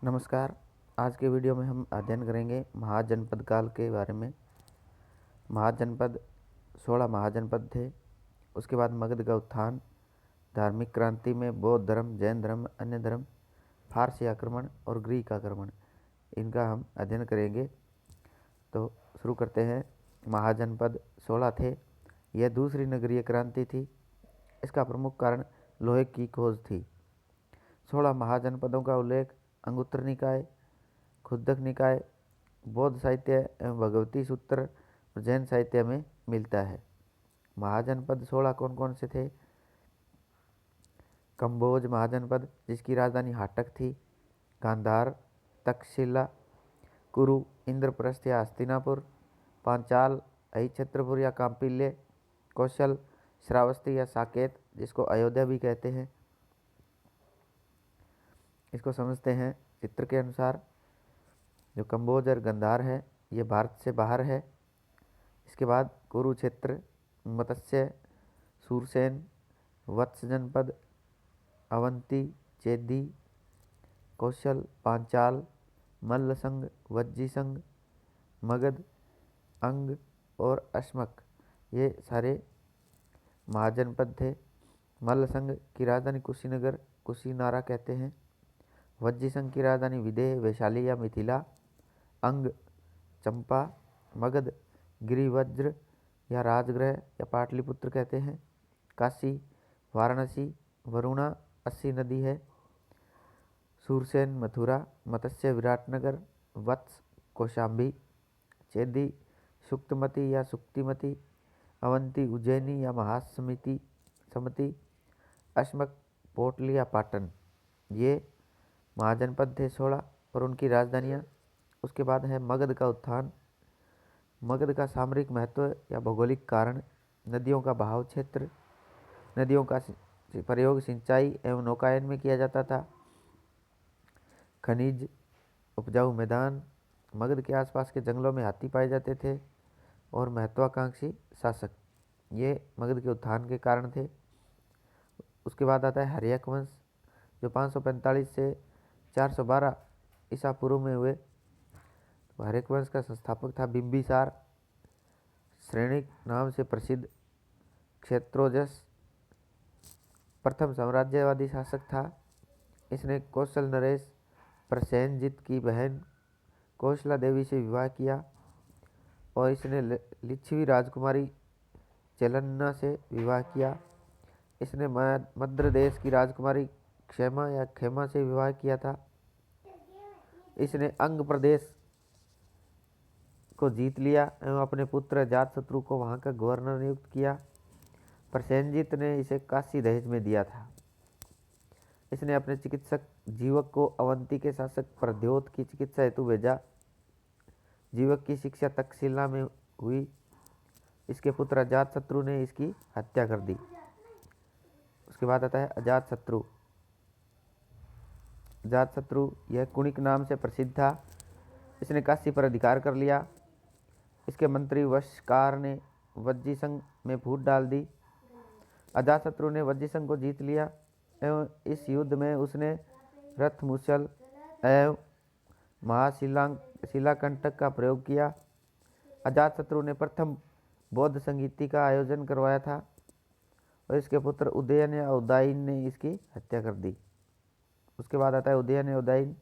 नमस्कार। आज के वीडियो में हम अध्ययन करेंगे महाजनपद काल के बारे में। महाजनपद 16 महाजनपद थे। उसके बाद मगध का उत्थान, धार्मिक क्रांति में बौद्ध धर्म, जैन धर्म, अन्य धर्म, फारसी आक्रमण और ग्रीक आक्रमण, इनका हम अध्ययन करेंगे। तो शुरू करते हैं। महाजनपद 16 थे। यह दूसरी नगरीय क्रांति थी। इसका प्रमुख कारण लोहे की खोज थी। 16 महाजनपदों का उल्लेख अंगुत्तर निकाय, खुद्दक निकाय, बौद्ध साहित्य एवं भगवती सूत्र और जैन साहित्य में मिलता है। महाजनपद 16 कौन कौन से थे? कंबोज महाजनपद, जिसकी राजधानी हाटक थी। गांधार, तक्षशिला, कुरु, इंद्रप्रस्थ या हस्तिनापुर, पांचाल, अहिच्छत्रपुर या कांपिल्य, कौशल, श्रावस्ती या साकेत, जिसको अयोध्या भी कहते हैं। इसको समझते हैं चित्र के अनुसार। जो कंबोज और गंधार है, ये भारत से बाहर है। इसके बाद कुरुक्षेत्र, मत्स्य, सूरसेन, वत्स जनपद, अवंती, चेदी, कौशल, पांचाल, मल्लसंग, वज्जीसंग, मगध, अंग और अश्मक, ये सारे महाजनपद थे। मल्लसंग की राजधानी कुशीनगर, कुशीनारा कहते हैं। वज्जीसंग की राजधानी विदेह, वैशाली या मिथिला। अंग, चंपा, मगध, गिरिवज्र या राजगृह या पाटलिपुत्र कहते हैं। काशी, वाराणसी, वरुणा, अस्सी नदी है। सूरसेन, मथुरा, मत्स्य, विराटनगर, वत्स, कौशाम्बी, चेदी, सुक्तमती या सुक्तिमती, अवंती, उज्जैनी या महासमिति समति, अश्मक, पोटली या पाटन, ये महाजनपद थे 16 और उनकी राजधानियाँ। उसके बाद है मगध का उत्थान। मगध का सामरिक महत्व या भौगोलिक कारण, नदियों का बहाव क्षेत्र, नदियों का प्रयोग सिंचाई एवं नौकायन में किया जाता था। खनिज, उपजाऊ मैदान, मगध के आसपास के जंगलों में हाथी पाए जाते थे और महत्वाकांक्षी शासक, ये मगध के उत्थान के कारण थे। उसके बाद आता है हर्यक वंश, जो 545 से 412 ईसा पूर्व में हुए। हर्यक वंश का संस्थापक था बिंबिसार। श्रेणिक नाम से प्रसिद्ध क्षेत्रोजस प्रथम साम्राज्यवादी शासक था। इसने कौशल नरेश प्रसेनजित की बहन कौशला देवी से विवाह किया और इसने लिच्छवी राजकुमारी चेलन्ना से विवाह किया। इसने मद्र देश की राजकुमारी क्षेमा या खेमा से विवाह किया था। इसने अंग प्रदेश को जीत लिया एवं अपने पुत्र अजातशत्रु को वहाँ का गवर्नर नियुक्त किया। प्रसेनजित ने इसे काशी दहेज में दिया था। इसने अपने चिकित्सक जीवक को अवंती के शासक प्रद्योत की चिकित्सा हेतु भेजा। जीवक की शिक्षा तक्षशिला में हुई। इसके पुत्र अजातशत्रु ने इसकी हत्या कर दी। उसके बाद आता है अजातशत्रु। अजातशत्रु यह कुणिक नाम से प्रसिद्ध था। इसने काशी पर अधिकार कर लिया। इसके मंत्री वशकार ने वज्जीसंग में फूट डाल दी। अजातशत्रु ने वज्जीसंग को जीत लिया एवं इस युद्ध में उसने रथमुसल एवं महाशिलाकंटक का प्रयोग किया। अजातशत्रु ने प्रथम बौद्ध संगीति का आयोजन करवाया था और इसके पुत्र उदयन या उदयन ने इसकी हत्या कर दी। उसके बाद आता है उदयन या उदयन।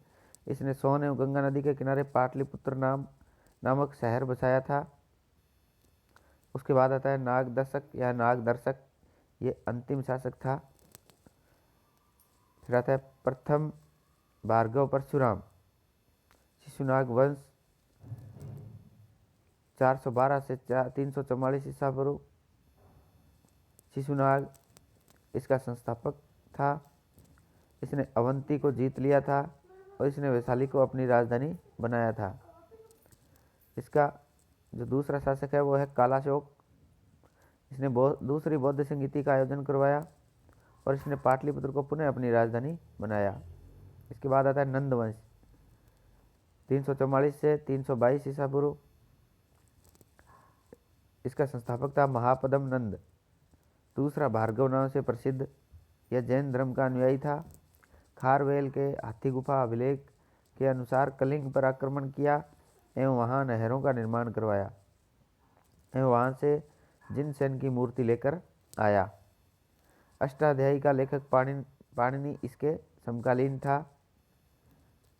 इसने सोन एवं गंगा नदी के किनारे पाटलिपुत्र नामक शहर बसाया था। उसके बाद आता है नागदशक या नागदर्शक, ये अंतिम शासक था। फिर आता है प्रथम भार्गव परशुराम। शिशुनाग वंश 412 से 344 ईसा पूर्व। शिशुनाग इसका संस्थापक था। इसने अवंती को जीत लिया था और इसने वैशाली को अपनी राजधानी बनाया था। इसका जो दूसरा शासक है वो है कालाशोक। इसने दूसरी बौद्ध संगीति का आयोजन करवाया और इसने पाटलिपुत्र को पुनः अपनी राजधानी बनाया। इसके बाद आता है नंद वंश 344 से 322 ईसा पूर्व। इसका संस्थापक था महापदम नंद। दूसरा भार्गव नाम से प्रसिद्ध, यह जैन धर्म का अनुयायी था। खारवेल के हाथी गुफा अभिलेख के अनुसार कलिंग पर आक्रमण किया एवं वहाँ नहरों का निर्माण करवाया एवं वहाँ से जिनसेन की मूर्ति लेकर आया। अष्टाध्यायी का लेखक पाणिनि इसके समकालीन था।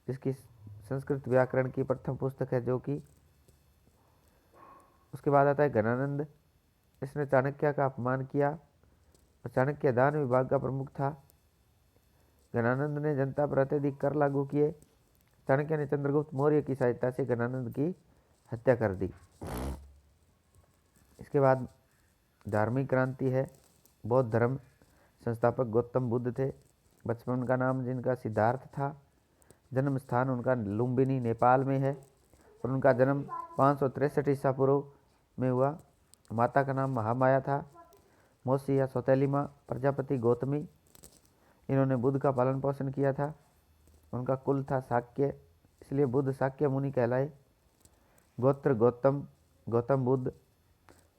इसकी संस्कृत व्याकरण की प्रथम पुस्तक है, जो कि उसके बाद आता है घनानंद। इसने चाणक्य का अपमान किया और चाणक्य दान विभाग का प्रमुख था। घनानंद ने जनता पर अत्यधिक कर लागू किए। चाणक्य ने चंद्रगुप्त मौर्य की सहायता से घनानंद की हत्या कर दी। इसके बाद धार्मिक क्रांति है। बौद्ध धर्म संस्थापक गौतम बुद्ध थे। बचपन का नाम जिनका सिद्धार्थ था। जन्म स्थान उनका लुम्बिनी नेपाल में है और उनका जन्म 563 ईसा पूर्व में हुआ। माता का नाम महामाया था। मौसी या सौतेली माँ प्रजापति गौतमी। इन्होंने बुद्ध का पालन पोषण किया था। उनका कुल था शाक्य, इसलिए बुद्ध शाक्य मुनि कहलाए। गोत्र गौतम, गौतम बुद्ध।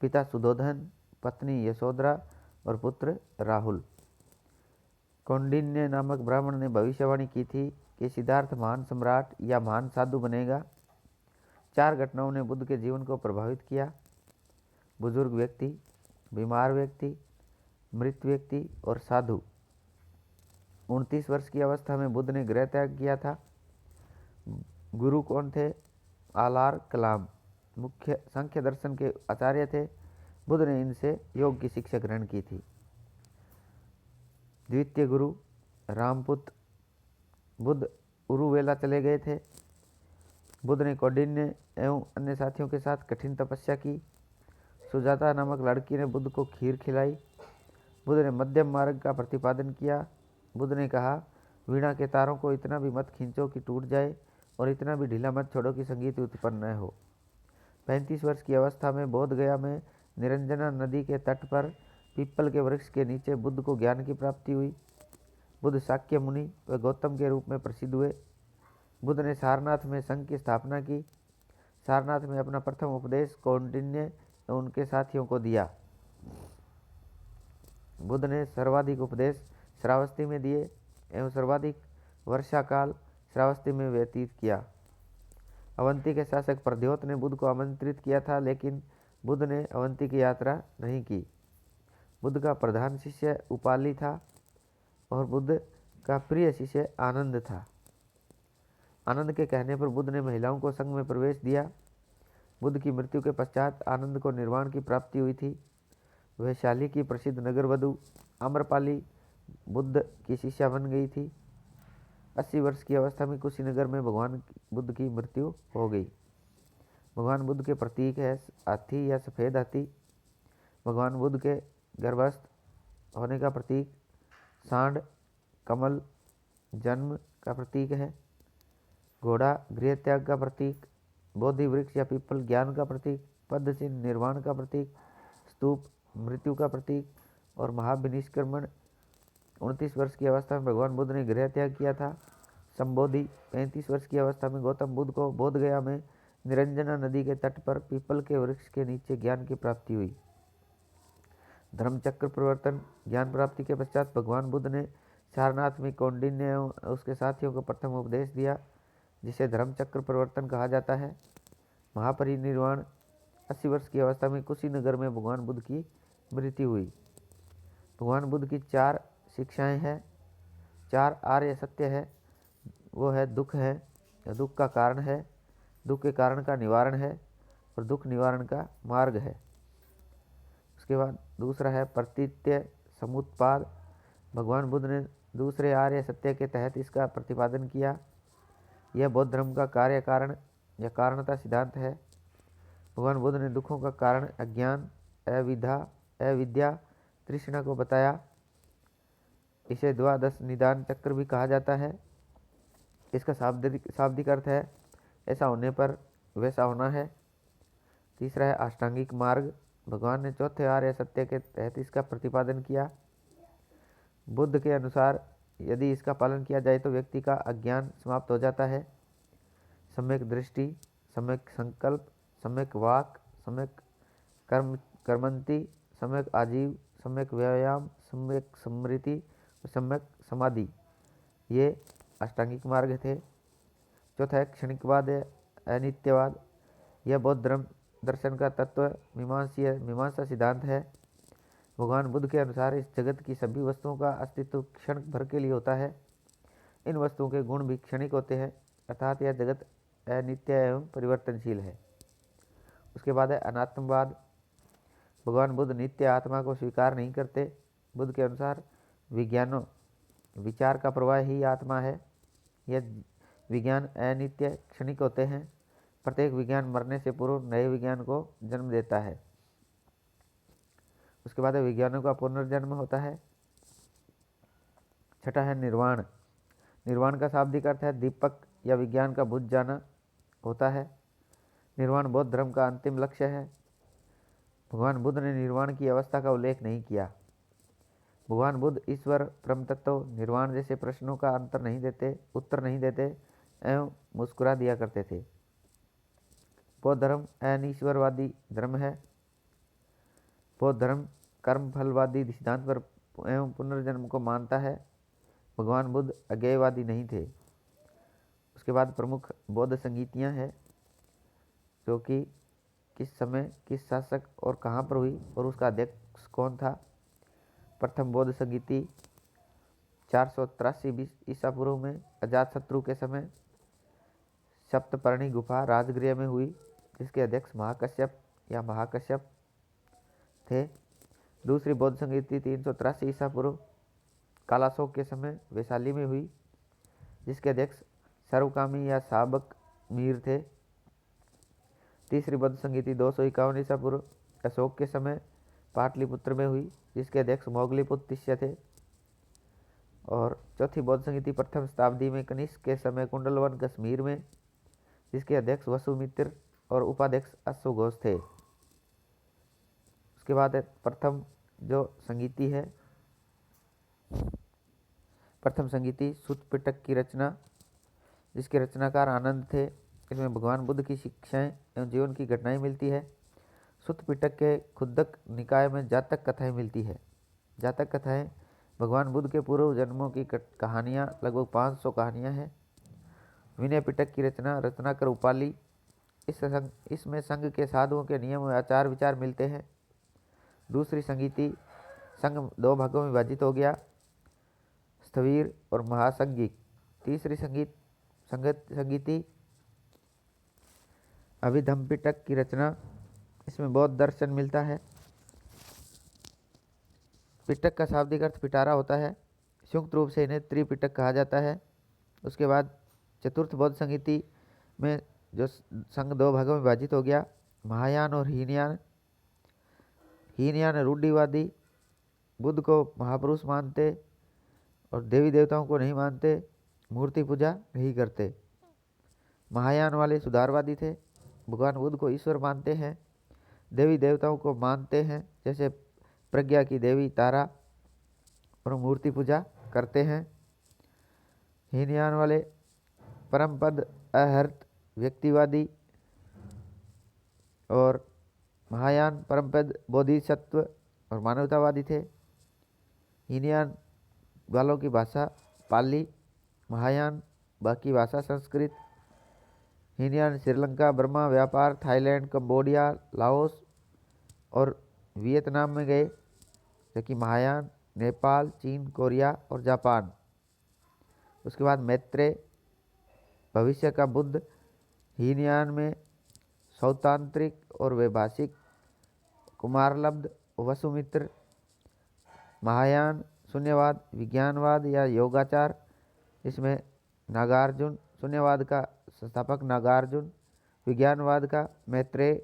पिता सुधोधन, पत्नी यशोधरा और पुत्र राहुल। कौंडिन्य नामक ब्राह्मण ने भविष्यवाणी की थी कि सिद्धार्थ महान सम्राट या महान साधु बनेगा। 4 घटनाओं ने बुद्ध के जीवन को प्रभावित किया: बुजुर्ग व्यक्ति, बीमार व्यक्ति, मृत व्यक्ति और साधु। 29 वर्ष की अवस्था में बुद्ध ने गृह त्याग किया था। गुरु कौन थे? आलार कलाम मुख्य सांख्य दर्शन के आचार्य थे। बुद्ध ने इनसे योग की शिक्षा ग्रहण की थी। द्वितीय गुरु रामपुत। बुद्ध उरुवेला चले गए थे। बुद्ध ने कौंडिन्य एवं अन्य साथियों के साथ कठिन तपस्या की। सुजाता नामक लड़की ने बुद्ध को खीर खिलाई। बुद्ध ने मध्यम मार्ग का प्रतिपादन किया। बुद्ध ने कहा, वीणा के तारों को इतना भी मत खींचो कि टूट जाए और इतना भी ढीला मत छोड़ो कि संगीत उत्पन्न न हो। 35 वर्ष की अवस्था में बोध गया में निरंजना नदी के तट पर पीपल के वृक्ष के नीचे बुद्ध को ज्ञान की प्राप्ति हुई। बुद्ध शाक्य मुनि व गौतम के रूप में प्रसिद्ध हुए। बुद्ध ने सारनाथ में संघ की स्थापना की। सारनाथ में अपना प्रथम उपदेश कौंडिन्य एवं उनके साथियों को दिया। बुद्ध ने सर्वाधिक उपदेश श्रावस्ती में दिए एवं सर्वाधिक वर्षा काल श्रावस्ती में व्यतीत किया। अवंती के शासक प्रद्योत ने बुद्ध को आमंत्रित किया था, लेकिन बुद्ध ने अवंती की यात्रा नहीं की। बुद्ध का प्रधान शिष्य उपाली था और बुद्ध का प्रिय शिष्य आनंद था। आनंद के कहने पर बुद्ध ने महिलाओं को संघ में प्रवेश दिया। बुद्ध की मृत्यु के पश्चात आनंद को निर्वाण की प्राप्ति हुई थी। वह शाली की प्रसिद्ध नगरवधु आम्रपाली बुद्ध की शिष्या बन गई थी। 80 वर्ष की अवस्था में कुशीनगर में भगवान बुद्ध की मृत्यु हो गई। भगवान बुद्ध के प्रतीक है हाथी या सफ़ेद हाथी। भगवान बुद्ध के गर्भस्थ होने का प्रतीक सांड, कमल जन्म का प्रतीक है। घोड़ा गृह त्याग का प्रतीक, बोधि वृक्ष या पीपल ज्ञान का प्रतीक, पद्म चिन्ह निर्वाण का प्रतीक, स्तूप मृत्यु का प्रतीक और महाभिनिष्क्रमण। 29 वर्ष की अवस्था में भगवान बुद्ध ने गृह त्याग किया था। संबोधि 35 वर्ष की अवस्था में गौतम बुद्ध को बोध गया में निरंजना नदी के तट पर पीपल के वृक्ष के नीचे ज्ञान की प्राप्ति हुई। धर्मचक्र परिवर्तन। ज्ञान प्राप्ति के पश्चात भगवान बुद्ध ने सारनाथ में कौंडिन्य एवं उसके साथियों को प्रथम उपदेश दिया, जिसे धर्मचक्र परिवर्तन कहा जाता है। महापरिनिर्वाण। 80 वर्ष की अवस्था में कुशीनगर में भगवान बुद्ध की मृत्यु हुई। भगवान बुद्ध की 4 शिक्षाएं हैं। 4 आर्य सत्य है। वो है दुख है, दुख का कारण है, दुख के कारण का निवारण है और दुख निवारण का मार्ग है। उसके बाद दूसरा है प्रतीत्य समुत्पाद। भगवान बुद्ध ने दूसरे आर्य सत्य के तहत इसका प्रतिपादन किया। यह बौद्ध धर्म का कार्य कारण या कारणता सिद्धांत है। भगवान बुद्ध ने दुखों का कारण अज्ञान, अविद्या, तृष्णा को बताया। इसे द्वादश निदान चक्र भी कहा जाता है। इसका शाब्दिक अर्थ है ऐसा होने पर वैसा होना है। तीसरा है अष्टांगिक मार्ग। भगवान ने चौथे आर्य सत्य के तहत इसका प्रतिपादन किया। बुद्ध के अनुसार यदि इसका पालन किया जाए तो व्यक्ति का अज्ञान समाप्त हो जाता है। सम्यक दृष्टि, सम्यक संकल्प, सम्यक वाक, सम्यक कर्मंती, सम्यक आजीव, सम्यक व्यायाम, सम्यक स्मृति और सम्यक समाधि, ये अष्टांगिक मार्ग थे। चौथा है क्षणिकवाद या अनित्यवाद। यह बौद्ध धर्म दर्शन का तत्व मीमांसा सिद्धांत है। भगवान बुद्ध के अनुसार इस जगत की सभी वस्तुओं का अस्तित्व क्षण भर के लिए होता है। इन वस्तुओं के गुण भी क्षणिक होते हैं, अर्थात यह जगत अनित्य एवं परिवर्तनशील है। उसके बाद है अनात्मवाद। भगवान बुद्ध नित्य आत्मा को स्वीकार नहीं करते। बुद्ध के अनुसार विचार का प्रवाह ही आत्मा है। यह विज्ञान अनित्य क्षणिक होते हैं। प्रत्येक विज्ञान मरने से पूर्व नए विज्ञान को जन्म देता है। उसके बाद विज्ञानों का पुनर्जन्म होता है। छठा है निर्वाण। निर्वाण का शाब्दिक अर्थ है दीपक या विज्ञान का बुझ जाना होता है। निर्वाण बौद्ध धर्म का अंतिम लक्ष्य है। भगवान बुद्ध ने निर्वाण की अवस्था का उल्लेख नहीं किया। भगवान बुद्ध ईश्वर, परम तत्व, निर्वाण जैसे प्रश्नों का उत्तर नहीं देते एवं मुस्कुरा दिया करते थे। बौद्ध धर्म अनिश्वरवादी धर्म है। बौद्ध धर्म कर्म फलवादी सिद्धांत पर एवं पुनर्जन्म को मानता है। भगवान बुद्ध अज्ञेयवादी नहीं थे। उसके बाद प्रमुख बौद्ध संगीतियाँ हैं, जो कि किस समय किस शासक और कहाँ पर हुई और उसका अध्यक्ष कौन था। प्रथम बौद्ध संगीति 483 ईसा पूर्व में अजातशत्रु के समय सप्तपर्णी गुफा राजगृह में हुई, जिसके अध्यक्ष महाकश्यप थे। दूसरी बौद्ध संगीति 383 ईसा पूर्व कालाशोक के समय वैशाली में हुई, जिसके अध्यक्ष सर्वकामी या साबक मीर थे। तीसरी बौद्ध संगीति 251 ईसा पूर्व अशोक के समय पाटलिपुत्र में हुई, जिसके अध्यक्ष मोगलीपुत्र तिष्य थे। और चौथी बौद्ध संगीति प्रथम शताब्दी में कनिष्क के समय कुंडलवन कश्मीर में, जिसके अध्यक्ष वसुमित्र और उपाध्यक्ष अश्वघोष थे। उसके बाद प्रथम संगीति सूत्र पिटक की रचना, जिसके रचनाकार आनंद थे। इसमें भगवान बुद्ध की शिक्षाएं एवं जीवन की घटनाएं मिलती है। सूत्र पिटक के खुद्दक निकाय में जातक कथाएं मिलती है। जातक कथाएं भगवान बुद्ध के पूर्व जन्मों की कहानियाँ, लगभग 500 कहानियाँ हैं। विनय पिटक की रचना कर उपाली। इसमें संघ के साधुओं के नियम और आचार विचार मिलते हैं। दूसरी संगीति संघ 2 भागों में विभाजित हो गया, स्थवीर और महासंगिक। तीसरी संगीति अभिधम्म पिटक की रचना, इसमें बौद्ध दर्शन मिलता है। पिटक का शाब्दिक अर्थ पिटारा होता है। संयुक्त रूप से इन्हें त्रिपिटक कहा जाता है। उसके बाद चतुर्थ बौद्ध संगीति में जो संघ 2 भागों में विभाजित हो गया, महायान और हीनयान। हीनयान रूढ़िवादी, बुद्ध को महापुरुष मानते और देवी देवताओं को नहीं मानते, मूर्ति पूजा नहीं करते। महायान वाले सुधारवादी थे, भगवान बुद्ध को ईश्वर मानते हैं, देवी देवताओं को मानते हैं, जैसे प्रज्ञा की देवी तारा, और मूर्ति पूजा करते हैं। हीनयान वाले परमपद अहर्त व्यक्तिवादी और महायान परमपद बोधिसत्व और मानवतावादी थे। हीनयान वालों की भाषा पाली, महायान बाकी भाषा संस्कृत। हीनयान श्रीलंका, बर्मा, व्यापार, थाईलैंड, कंबोडिया, लाओस और वियतनाम में गए, जबकि महायान नेपाल, चीन, कोरिया और जापान। उसके बाद मैत्रेय, भविष्य का बुद्ध, हीनयान में सौतांत्रिक और वैभाषिक कुमारलब्ध, वसुमित्र। महायान शून्यवाद, विज्ञानवाद या योगाचार, इसमें नागार्जुन, शून्यवाद का संस्थापक नागार्जुन, विज्ञानवाद का मैत्रेय।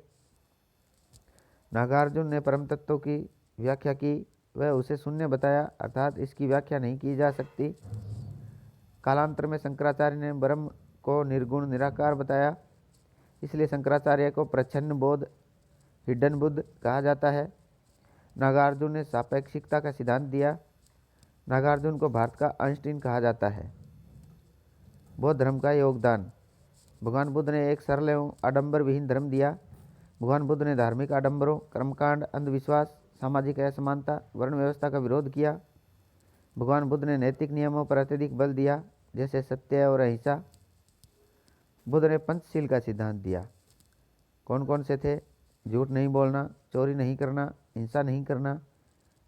नागार्जुन ने परम तत्व की व्याख्या की, वह उसे शून्य बताया, अर्थात इसकी व्याख्या नहीं की जा सकती। कालांतर में शंकराचार्य ने ब्रह्म को निर्गुण निराकार बताया, इसलिए शंकराचार्य को प्रच्छन्न बोध, हिडन बुद्ध कहा जाता है। नागार्जुन ने सापेक्षिकता का सिद्धांत दिया। नागार्जुन को भारत का आइंस्टीन कहा जाता है। बौद्ध धर्म का योगदान। भगवान बुद्ध ने एक सरल एवं आडंबर विहीन धर्म दिया। भगवान बुद्ध ने धार्मिक आडंबरों, कर्मकांड, अंधविश्वास, सामाजिक असमानता, वर्ण व्यवस्था का विरोध किया। भगवान बुद्ध ने नैतिक नियमों पर अत्यधिक बल दिया, जैसे सत्य और अहिंसा। बुद्ध ने पंचशील का सिद्धांत दिया। कौन कौन से थे? झूठ नहीं बोलना, चोरी नहीं करना, हिंसा नहीं करना,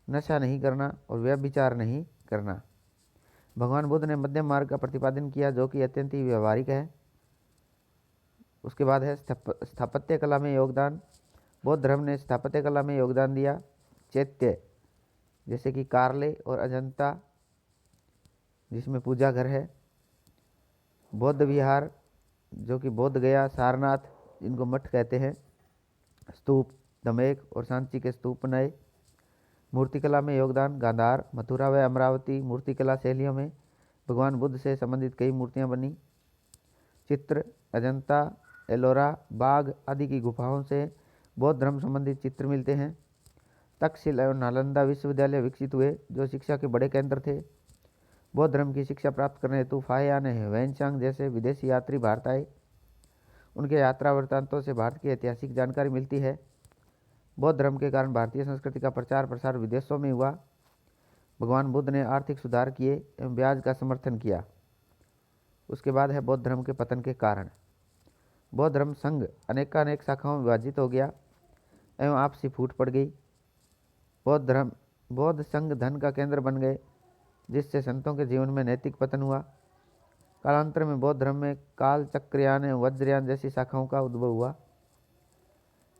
नशा नहीं करना और व्यभिचार नहीं करना। भगवान बुद्ध ने मध्यम मार्ग का प्रतिपादन किया जो कि अत्यंत ही व्यवहारिक है। उसके बाद है स्थापत्य कला में योगदान। बौद्ध धर्म ने स्थापत्य कला में योगदान दिया। चैत्य जैसे कि कार्ले और अजंता जिसमें पूजा घर है। बौद्ध विहार जो कि बोध गया, सारनाथ जिनको मठ कहते हैं। स्तूप, दमेक और सांची के स्तूप बनाए। मूर्तिकला में योगदान। गांधार, मथुरा व अमरावती मूर्तिकला शैलियों में भगवान बुद्ध से संबंधित कई मूर्तियां बनी। चित्र, अजंता, एलोरा, बाघ आदि की गुफाओं से बौद्ध धर्म संबंधित चित्र मिलते हैं। तक्षशिला एवं नालंदा विश्वविद्यालय विकसित हुए जो शिक्षा के बड़े केंद्र थे। बौद्ध धर्म की शिक्षा प्राप्त करने हेतु फाहियान वैनचांग जैसे विदेशी यात्री भारत आए। उनके यात्रा वृत्तांतों से भारत की ऐतिहासिक जानकारी मिलती है। बौद्ध धर्म के कारण भारतीय संस्कृति का प्रचार प्रसार विदेशों में हुआ। भगवान बुद्ध ने आर्थिक सुधार किए एवं ब्याज का समर्थन किया। उसके बाद है बौद्ध धर्म के पतन के कारण। बौद्ध धर्म संघ अनेकानेक शाखाओं में विभाजित हो गया एवं आपसी फूट पड़ गई। बौद्ध संघ धन का केंद्र बन गए जिससे संतों के जीवन में नैतिक पतन हुआ। कालांतर में बौद्ध धर्म में काल, चक्रयान एवं वज्रयान जैसी शाखाओं का उद्भव हुआ।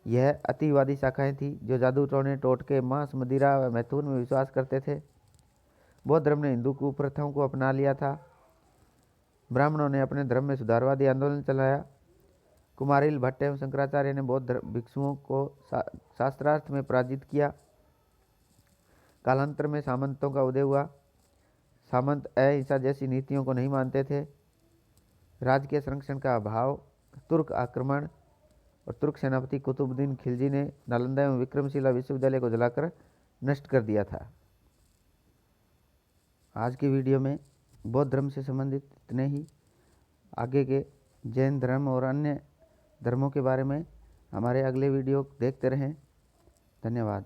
यह अतिवादी शाखाएं थी जो जादू टोने, टोटके, मांस, मदिरा व मैथुन में विश्वास करते थे। बौद्ध धर्म ने हिंदू कुप्रथाओं को अपना लिया था। ब्राह्मणों ने अपने धर्म में सुधारवादी आंदोलन चलाया। कुमारिल भट्ट एवं शंकराचार्य ने बौद्ध भिक्षुओं को शास्त्रार्थ में पराजित किया। कालांतर में सामंतों का उदय हुआ। सामंत अहिंसा जैसी नीतियों को नहीं मानते थे। राजकीय संरक्षण का अभाव, तुर्क आक्रमण और तुर्क सेनापति कुतुबुद्दीन खिलजी ने नालंदा एवं विक्रमशिला विश्वविद्यालय को जलाकर नष्ट कर दिया था। आज की वीडियो में बौद्ध धर्म से संबंधित इतने ही। आगे के जैन धर्म और अन्य धर्मों के बारे में हमारे अगले वीडियो देखते रहें। धन्यवाद।